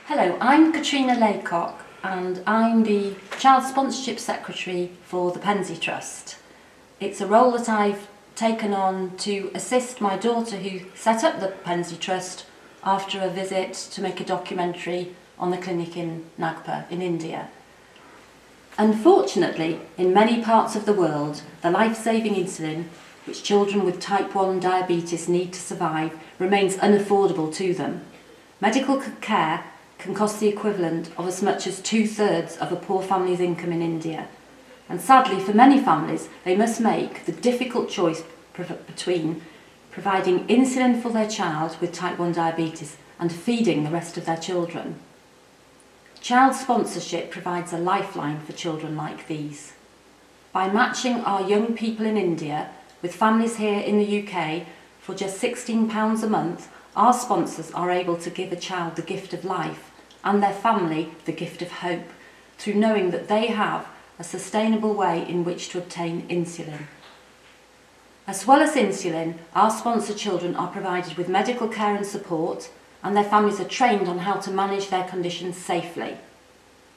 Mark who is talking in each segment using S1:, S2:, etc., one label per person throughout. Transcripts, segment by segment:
S1: Hello, I'm Katrina Laycock and I'm the Child Sponsorship Secretary for the Pendsey Trust. It's a role that I've taken on to assist my daughter who set up the Pendsey Trust after a visit to make a documentary on the clinic in Nagpur in India. Unfortunately, in many parts of the world, the life-saving insulin which children with type 1 diabetes need to survive remains unaffordable to them. Medical care can cost the equivalent of as much as 2/3 of a poor family's income in India. And sadly, for many families, they must make the difficult choice between providing insulin for their child with type 1 diabetes and feeding the rest of their children. Child sponsorship provides a lifeline for children like these. By matching our young people in India with families here in the UK for just £16 a month, our sponsors are able to give a child the gift of life and their family the gift of hope through knowing that they have a sustainable way in which to obtain insulin. As well as insulin, our sponsored children are provided with medical care and support, and their families are trained on how to manage their conditions safely.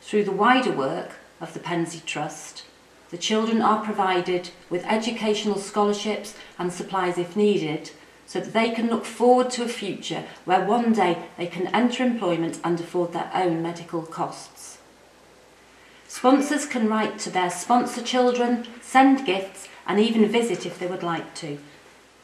S1: Through the wider work of the Pendsey Trust, the children are provided with educational scholarships and supplies if needed, so that they can look forward to a future where one day they can enter employment and afford their own medical costs. Sponsors can write to their sponsor children, send gifts, and even visit if they would like to.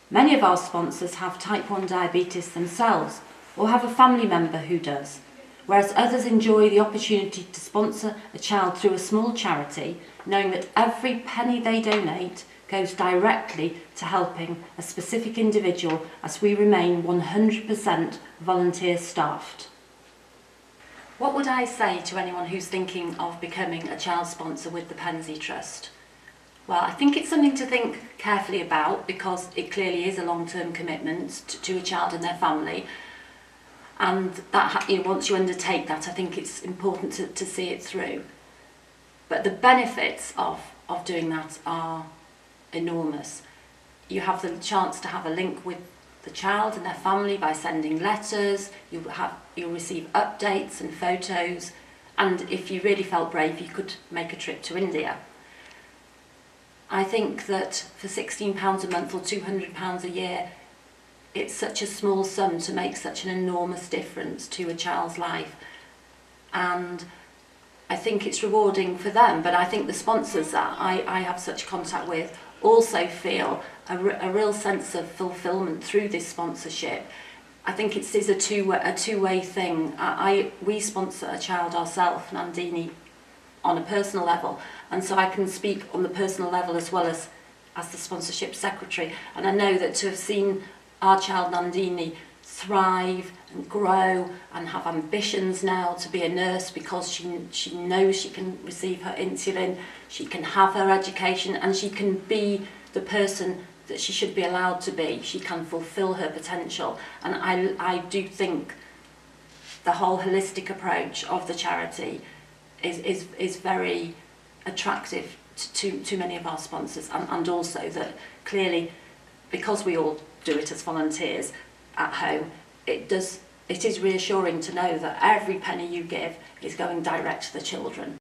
S1: Many of our sponsors have type 1 diabetes themselves or have a family member who does, whereas others enjoy the opportunity to sponsor a child through a small charity, knowing that every penny they donate goes directly to helping a specific individual, as we remain 100% volunteer staffed. What would I say to anyone who's thinking of becoming a child sponsor with the Pendsey Trust? Well, I think it's something to think carefully about, because it clearly is a long-term commitment to a child and their family, and that once you undertake that, I think it's important to see it through. But the benefits of doing that are enormous. You have the chance to have a link with the child and their family by sending letters. You'll receive updates and photos, and if you really felt brave, you could make a trip to India. I think that for £16 a month or £200 a year, it's such a small sum to make such an enormous difference to a child's life, and I think it's rewarding for them. But I think the sponsors that I have such contact with also feel a real sense of fulfilment through this sponsorship. I think it is a two-way thing. We sponsor a child ourselves, Nandini, on a personal level, and so I can speak on the personal level as well as the sponsorship secretary, and I know that to have seen our child Nandini thrive and grow and have ambitions now to be a nurse, because she knows she can receive her insulin, she can have her education, and she can be the person that she should be allowed to be. She can fulfill her potential, and I do think the whole holistic approach of the charity is very attractive to many of our sponsors, and also that clearly, because we all do it as volunteers at home, it is reassuring to know that every penny you give is going direct to the children.